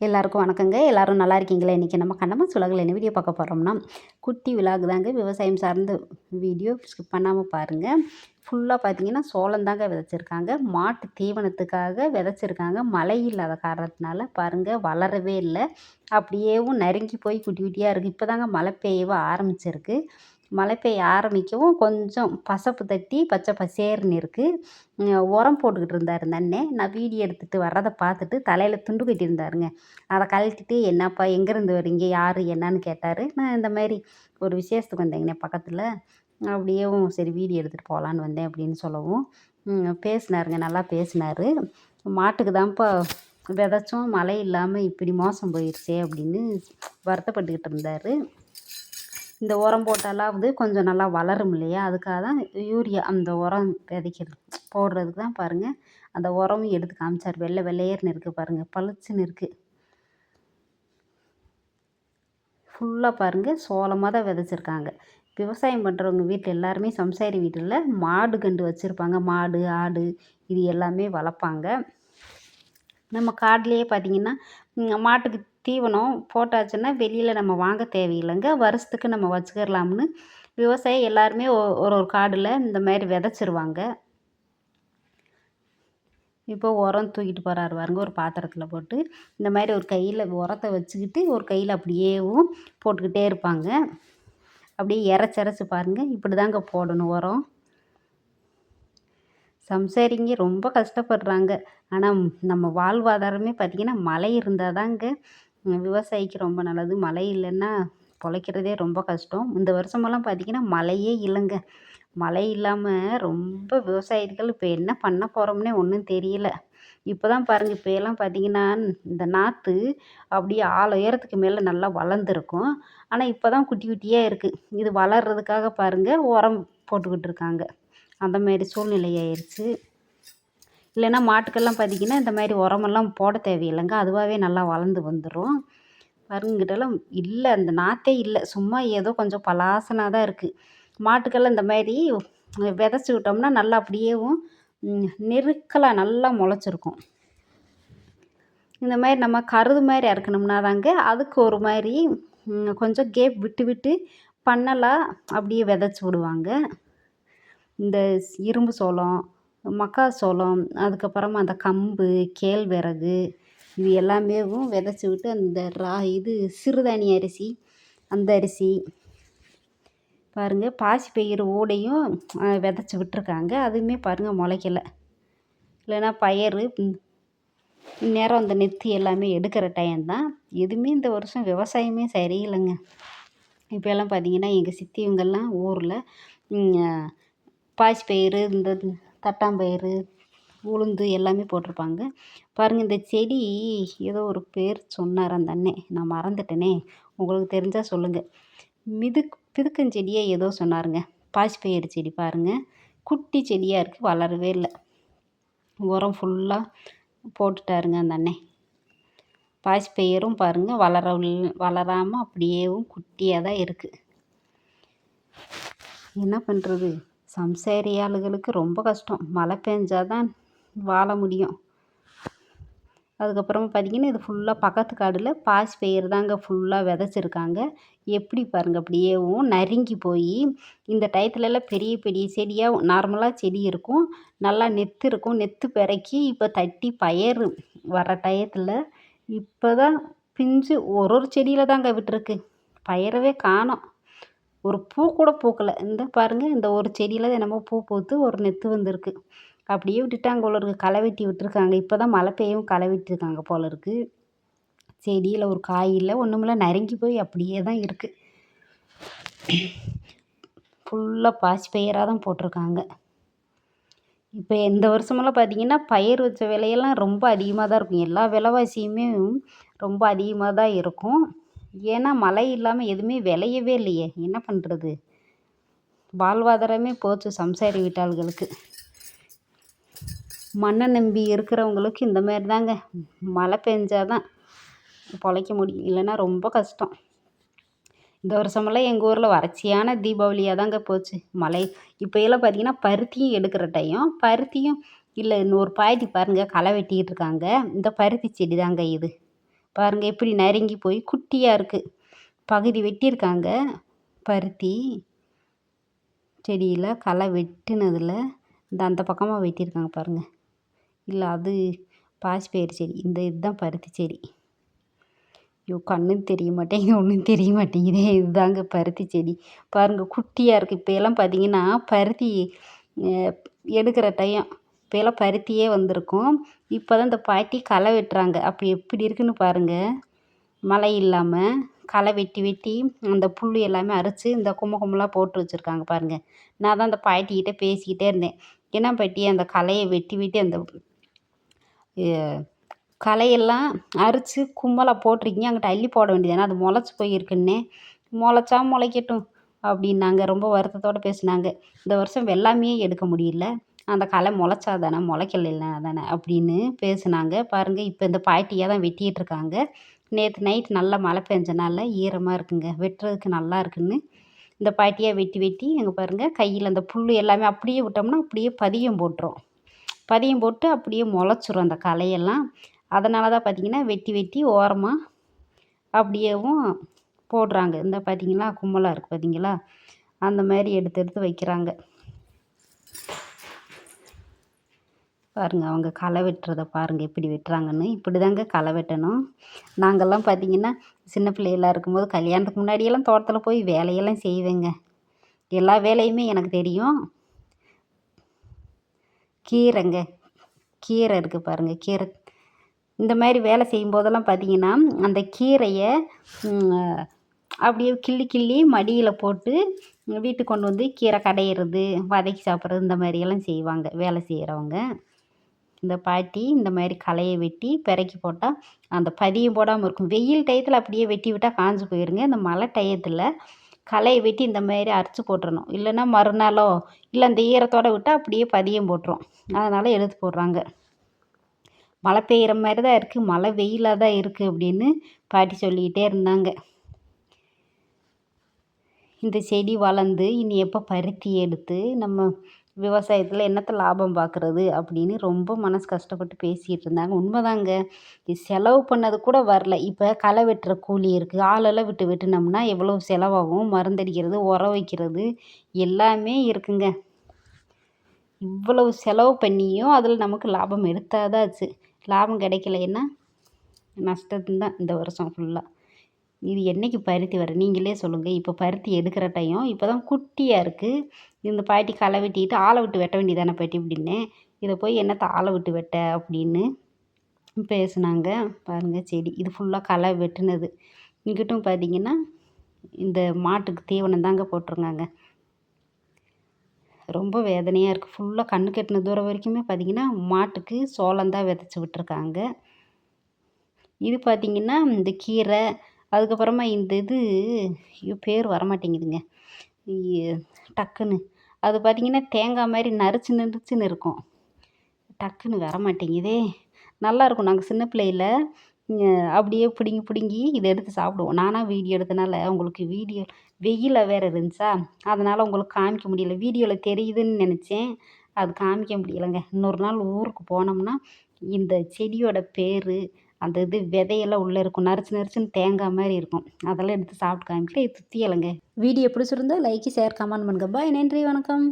எல்லாருக்கும் வணக்கங்க. எல்லாரும் நல்லா இருக்கீங்களா? இன்றைக்கி நம்ம கண்ணம்மா உலகில் என்ன வீடியோ பார்க்க போகிறோம்னா, குட்டி விலாக் தாங்க. விவசாயம் சார்ந்த வீடியோ. ஸ்கிப் பண்ணாமல் பாருங்கள். ஃபுல்லாக பார்த்தீங்கன்னா சோளம் தாங்க விதைச்சிருக்காங்க. மாட்டு தீவனத்துக்காக விதைச்சிருக்காங்க. மழை இல்லாத காரணத்தினால பாருங்கள் வளரவே இல்லை. அப்படியேவும் நறுங்கி போய் குட்டி குட்டியாக இருக்குது. இப்போ தாங்க மழை பெய்யவே ஆரம்பிச்சிருக்கு. மழை பெய்ய ஆரம்பிக்கவும் கொஞ்சம் பசப்பு தட்டி பச்சை பசேர்னு இருக்குது. உரம் போட்டுக்கிட்டு இருந்தார் இந்த அண்ணன். நான் வீடியோ எடுத்துகிட்டு வர்றதை பார்த்துட்டு தலையில் துண்டு கட்டியிருந்தாருங்க. அதை கழட்டிட்டு என்னப்பா எங்கேருந்து வரீங்க, யார் என்னன்னு கேட்டார். நான் இந்த மாதிரி ஒரு விசேஷத்துக்கு வந்தேங்கண்ணே பக்கத்தில். அப்படியேவும் சரி வீடியோ எடுத்துகிட்டு போகலான்னு வந்தேன் அப்படின்னு சொல்லவும் பேசினாருங்க. நல்லா பேசினார். மாட்டுக்கு தான்ப்பா விதைச்சோம், மழை இல்லாமல் இப்படி மோசம் போயிடுச்சே அப்படின்னு வருத்தப்பட்டுக்கிட்டு இருந்தார். இந்த உரம் போட்டாலாவது கொஞ்சம் நல்லா வளரும் இல்லையா, அதுக்காக தான் யூரியா அந்த உரம் விதைக்கிறது போடுறதுக்கு தான் பாருங்கள். அந்த உரமும் எடுத்து காமிச்சார். வெள்ளை வெள்ளையர்னு இருக்குது பாருங்கள், பளிச்சுன்னு இருக்குது. ஃபுல்லாக பாருங்கள் சோளமாக தான் விதைச்சிருக்காங்க. விவசாயம் பண்ணுறவங்க வீட்டில் எல்லாருமே சம்சாரி வீட்டில் மாடு கண்டு வச்சுருப்பாங்க. மாடு ஆடு இது எல்லாமே வளர்ப்பாங்க. நம்ம காட்டிலேயே பார்த்திங்கன்னா மாட்டுக்கு தீவனம் போட்டாச்சுன்னா வெளியில் நம்ம வாங்க தேவையில்லைங்க. வருஷத்துக்கு நம்ம வச்சுக்கிறலாம்னு விவசாயி எல்லாருமே ஒரு காடில் இந்த மாதிரி விதைச்சிருவாங்க. இப்போ உரம் தூக்கிட்டு போகிறாரு பாருங்க, ஒரு பாத்திரத்தில் போட்டு. இந்த மாதிரி ஒரு கையில் உரத்தை வச்சுக்கிட்டு ஒரு கையில் அப்படியேவும் போட்டுக்கிட்டே இருப்பாங்க. அப்படியே இறச்சி பாருங்கள். இப்படி தாங்க போடணும் உரம். சம்சாரிங்க ரொம்ப கஷ்டப்படுறாங்க. ஆனால் நம்ம வாழ்வாதாரமே பார்த்திங்கன்னா மழை இருந்தால் தாங்க விவசாயிக்கு ரொம்ப நல்லது. மழை இல்லைன்னா பொழைக்கிறதே ரொம்ப கஷ்டம். இந்த வருஷமெல்லாம் பார்த்திங்கன்னா மழையே இல்லைங்க. மழை இல்லாமல் ரொம்ப விவசாயிகள் இப்போ என்ன பண்ண போகிறோம்னே ஒன்றும் தெரியல. இப்போ தான் பாருங்கள், இப்போ எல்லாம் பார்த்திங்கன்னா இந்த நாற்று அப்படியே உயரத்துக்கு மேலே நல்லா வளர்ந்துருக்கும். ஆனால் இப்போ தான் குட்டி குட்டியாக இருக்குது. இது வளர்கிறதுக்காக பாருங்கள் உரம் போட்டுக்கிட்டு இருக்காங்க. அந்த மாதிரி சூழ்நிலை ஆயிடுச்சு. இல்லைன்னா மாட்டுக்கெல்லாம் பார்த்திங்கன்னா இந்த மாதிரி உரமெல்லாம் போட தேவையில்லைங்க. அதுவாகவே நல்லா வளர்ந்து வந்துடும். பாருங்கிட்டலாம் இல்லை, அந்த நாற்றே இல்லை. சும்மா ஏதோ கொஞ்சம் பலாசனாக தான் இருக்குது. மாட்டுக்கெல்லாம் இந்த மாதிரி விதைச்சி விட்டோம்னா நல்லா அப்படியேவும் நெருக்கலாக நல்லா முளைச்சிருக்கும். இந்த மாதிரி நம்ம கருது மாதிரி அறுக்கணும்னா தாங்க அதுக்கு ஒரு மாதிரி கொஞ்சம் கேப் விட்டு விட்டு பண்ணலாம் அப்படியே விதைச்சி விடுவாங்க. இந்த இரும்பு சோளம், மக்காச்சோளம், அதுக்கப்புறமா அந்த கம்பு, கேழ்வரகு இது எல்லாமேவும் விதைச்சி விட்டு அந்த இது சிறுதானிய அரிசி, அந்த அரிசி பாருங்கள். பாசிப்பயிறு ஓடையும் விதைச்சி விட்டுருக்காங்க. அதுவுமே பாருங்கள் முளைக்கலை. இல்லைன்னா பயறு இந்நேரம் அந்த நெத்தி எல்லாமே எடுக்கிற டைம்தான். எதுவுமே இந்த வருஷம் விவசாயமே சரியில்லைங்க. இப்போ எல்லாம் பார்த்திங்கன்னா எங்கள் சித்திவங்கெல்லாம் ஊரில் பாசிப்பயிறு, இந்த தட்டாம்பயிறு, உளுந்து எல்லாமே போட்டிருப்பாங்க. பாருங்கள் இந்த செடி ஏதோ ஒரு பேர் சொன்னார் அந்த அண்ணே, நான் மறந்துட்டேனே. உங்களுக்கு தெரிஞ்சால் சொல்லுங்கள். பிதுக்கஞ்செடியே ஏதோ சொன்னாருங்க. பாசிப்பயிறு செடி பாருங்கள், குட்டி செடியாக இருக்குது, வளரவே இல்லை. உரம் ஃபுல்லாக போட்டுட்டாருங்க அந்த அண்ணே. பாசிப்பயிரும் பாருங்கள் வளராமல் அப்படியேவும் குட்டியாக தான் இருக்குது. என்ன பண்ணுறது, சம்சாரி ஆளுகளுக்கு ரொம்ப கஷ்டம். மழை பெஞ்சாதான் வாழ முடியும். அதுக்கப்புறமா பார்த்திங்கன்னா இது ஃபுல்லாக பக்கத்து காடில் பாசிப்பயிறு தாங்க ஃபுல்லாக விதைச்சிருக்காங்க. எப்படி பாருங்கள் அப்படியேவும் நறுங்கி போய் இந்த டயத்துலலாம் பெரிய பெரிய செடியாக நார்மலாக செடி இருக்கும், நல்லா நெத்து இருக்கும். நெத்து பிறக்கி இப்போ தட்டி பயறு வர டயத்தில் இப்போ தான் பிஞ்சு ஒரு செடியில் தாங்க விட்டுருக்கு. பயறவே காணோம். ஒரு பூ கூட பூக்கலை. இந்த பாருங்கள், இந்த ஒரு செடியில் என்னமோ பூ பூத்து ஒரு நெத்து வந்திருக்கு. அப்படியே விட்டுட்டாங்க போல இருக்குது. களை வெட்டி விட்டுருக்காங்க. இப்போ தான் மழை பெய்யவும் களை வெட்டிருக்காங்க போல இருக்குது. செடியில் ஒரு காய் இல்லை, ஒன்றுமில்ல, நறுங்கி போய் அப்படியே தான் இருக்குது. ஃபுல்லாக பாசிப்பயிராக தான் போட்டிருக்காங்க. இப்போ இந்த வருஷமெல்லாம் பார்த்திங்கன்னா பயிர் வச்ச விலையெல்லாம் ரொம்ப அதிகமாக தான் இருக்கும். எல்லா விலைவாசியுமே ரொம்ப அதிகமாக தான் இருக்கும். ஏன்னா மழை இல்லாமல் எதுவுமே விளையவே இல்லையே, என்ன பண்ணுறது. வாழ்வாதாரமே போச்சு சம்சாரி வீட்டாள்களுக்கு. மண்ணை நம்பி இருக்கிறவங்களுக்கு இந்த மாதிரி தாங்க. மழை பெஞ்சாதான் பொழைக்க முடியும், இல்லைன்னா ரொம்ப கஷ்டம். இந்த வருஷமெல்லாம் எங்கள் ஊரில் வறட்சியான தீபாவளியாக தாங்க போச்சு. மழை இப்போ எல்லாம் பார்த்திங்கன்னா பருத்தியும் எடுக்கிற டைம். பருத்தியும் இல்லை, இன்னொரு பாய்ச்சி பாருங்கள் களை வெட்டிக்கிட்டு இருக்காங்க. இந்த பருத்தி செடி தாங்க இது. பாருங்கள் எப்படி நறுங்கி போய் குட்டியாக இருக்குது. பகுதி வெட்டியிருக்காங்க பருத்தி செடியில். களை வெட்டினதில் அந்த பக்கமாக வெட்டியிருக்காங்க பாருங்கள். இல்லை அது பாசிப்பயிறு செடி, இதுதான் பருத்தி செடி. ஐயோ கண்ணும் தெரிய மாட்டேங்குது, ஒன்றும் தெரிய மாட்டேங்குதே. இதுதாங்க பருத்தி செடி. பாருங்கள் குட்டியாக இருக்குது. இப்போ எல்லாம் பார்த்தீங்கன்னா பருத்தி எடுக்கிற டைம். இப்போலாம் பருத்தியே வந்திருக்கும். இப்போ தான் இந்த பாட்டி களை வெட்டுறாங்க. அப்போ எப்படி இருக்குன்னு பாருங்கள். மழை இல்லாமல் களை வெட்டி வெட்டி அந்த புல் எல்லாமே அரித்து இந்த கும்மெல்லாம் போட்டு வச்சுருக்காங்க பாருங்கள். நான் தான் அந்த பாட்டிக்கிட்ட பேசிக்கிட்டே இருந்தேன். என்ன பாட்டி அந்த களையை வெட்டி வெட்டி அந்த களையெல்லாம் அரித்து கும்பலாக போட்டிருக்கீங்க, அங்கிட்ட அள்ளி போட வேண்டியதானே, அது முளைச்சி போயிருக்குன்னே. முளைச்சா முளைக்கட்டும் அப்படின்னாங்க. ரொம்ப வருத்தத்தோடு பேசுனாங்க. இந்த வருஷம் வெள்ளாமையே எடுக்க முடியல, அந்த களை முளைச்சா தானே, முளைக்கலைன்னா தானே அப்படின்னு பேசுனாங்க. பாருங்கள் இப்போ இந்த பாட்டியாக தான் வெட்டிகிட்டு இருக்காங்க. நேற்று நைட் நல்லா மழை பெஞ்சனால ஈரமாக இருக்குங்க, வெட்டுறதுக்கு நல்லா இருக்குன்னு இந்த பாட்டியாக வெட்டி வெட்டி எங்கே பாருங்கள் கையில் அந்த புல் எல்லாமே அப்படியே விட்டோம்னா அப்படியே பதியம் போட்டுரும். பதியம் போட்டு அப்படியே முளைச்சிரும் அந்த களையெல்லாம். அதனால தான் பார்த்திங்கன்னா வெட்டி வெட்டி ஓரமாக அப்படியேவும் போடுறாங்க. இந்த பார்த்திங்களா கும்பலாக இருக்குது பார்த்திங்களா, அந்த மாதிரி எடுத்து எடுத்து வைக்கிறாங்க. பாருங்கள் அவங்க களை வெட்டுறதை பாருங்கள் எப்படி வெட்டுறாங்கன்னு. இப்படி தாங்க களை வெட்டணும். நாங்கள்லாம் பார்த்திங்கன்னா சின்ன பிள்ளைகளாக இருக்கும்போது கல்யாணத்துக்கு முன்னாடியெல்லாம் தோட்டத்தில் போய் வேலையெல்லாம் செய்வேங்க. எல்லா வேலையுமே எனக்கு தெரியும். கீரைங்க, கீரை இருக்குது பாருங்கள். கீரை இந்த மாதிரி வேலை செய்யும்போதெல்லாம் பார்த்திங்கன்னா அந்த கீரையை அப்படியே கிள்ளி கிள்ளி மடியில் போட்டு வீட்டுக்கு கொண்டு வந்து கீரை கடையிறது, வதக்கி சாப்பிட்றது, இந்த மாதிரியெல்லாம் செய்வாங்க வேலை செய்கிறவங்க. இந்த பாட்டி இந்த மாதிரி களையை வெட்டி பிறக்கி போட்டால் அந்த பதியம் போடாமல் இருக்கும். வெயில் டயத்தில் அப்படியே வெட்டி விட்டால் காஞ்சு போயிருங்க. இந்த மழை டயத்தில் களையை வெட்டி இந்த மாதிரி அரைச்சி போட்டுறணும். இல்லைன்னா மறுநாளோ இல்லை அந்த ஈரத்தோடு விட்டால் அப்படியே பதியம் போட்டுரும். அதனால் எடுத்து போடுறாங்க. மழை பெய்கிற மாதிரி தான் இருக்குது, மழை வெயிலாக தான் இருக்குது அப்படின்னு பாட்டி சொல்லிக்கிட்டே இருந்தாங்க. இந்த செடி வளர்ந்து இனி எப்போ பருத்தி எடுத்து நம்ம விவசாயத்தில் என்னத்தை லாபம் பார்க்குறது அப்படின்னு ரொம்ப மனசு கஷ்டப்பட்டு பேசிகிட்டு இருந்தாங்க. உண்மைதாங்க, செலவு பண்ணது கூட வரல. இப்போ களை வெட்டுற கூலி இருக்குது, ஆளெல்லாம் விட்டு வெட்டினோம்னா எவ்வளோ செலவாகும், மருந்தடிக்கிறது, உரம் வைக்கிறது எல்லாமே இருக்குங்க. இவ்வளவு செலவு பண்ணியும் அதில் நமக்கு லாபம் எடுத்தாதாச்சு. லாபம் கிடைக்கலைன்னா நஷ்டம்தான் இந்த வருஷம் ஃபுல்லாக. இது என்றைக்கு பருத்தி வரும் நீங்களே சொல்லுங்கள். இப்போ பருத்தி எடுக்கிற டைம். இப்போ தான் குட்டியாக இருக்குது. இந்த பாட்டி களை வெட்டிட்டு ஆளை விட்டு வெட்ட வேண்டியதானே பாட்டி அப்படின்னேன். இதை போய் என்னத்தை ஆளை விட்டு வெட்ட அப்படின்னு பேசுனாங்க. பாருங்கள் செடி இது ஃபுல்லாக களை வெட்டினது. இங்கிட்டும் பார்த்திங்கன்னா இந்த மாட்டுக்கு தீவனம் தாங்க போட்டிருக்காங்க. ரொம்ப வேதனையாக இருக்குது. ஃபுல்லாக கண்ணு கெட்டின தூரம் வரைக்குமே பார்த்திங்கன்னா மாட்டுக்கு சோளம் விதைச்சி விட்டுருக்காங்க. இது பார்த்திங்கன்னா இந்த கீரை, அதுக்கப்புறமா இந்த இது பேர் வரமாட்டேங்குதுங்க டக்குன்னு. அது பார்த்திங்கன்னா தேங்காய் மாதிரி நரிச்சு நரிச்சுன்னு இருக்கும். டக்குன்னு வரமாட்டேங்குதே. நல்லாயிருக்கும். நாங்கள் சின்ன பிள்ளையில் அப்படியே பிடுங்கி பிடுங்கி இதை எடுத்து சாப்பிடுவோம். நானாக வீடியோ எடுத்தனால உங்களுக்கு வீடியோ வெயிலில் வேறு இருந்துச்சா, அதனால் உங்களுக்கு காமிக்க முடியல. வீடியோவில் தெரியுதுன்னு நினச்சேன், அது காமிக்க முடியலைங்க. இன்னொரு நாள் ஊருக்கு போனோம்னா இந்த செடியோட பேர், அந்த இது விதையெல்லாம் உள்ளே இருக்கும், நரிச்சு நரிச்சுன்னு தேங்காய் மாதிரி இருக்கும். அதெல்லாம் எடுத்து சாப்பிட்டு காமிக்கிறேன். இது சுற்றி இலைங்க. வீடியோ பிடிச்சிருந்தா லைக், ஷேர், கமெண்ட் பண்ணுங்க. பாய், நன்றி, வணக்கம்.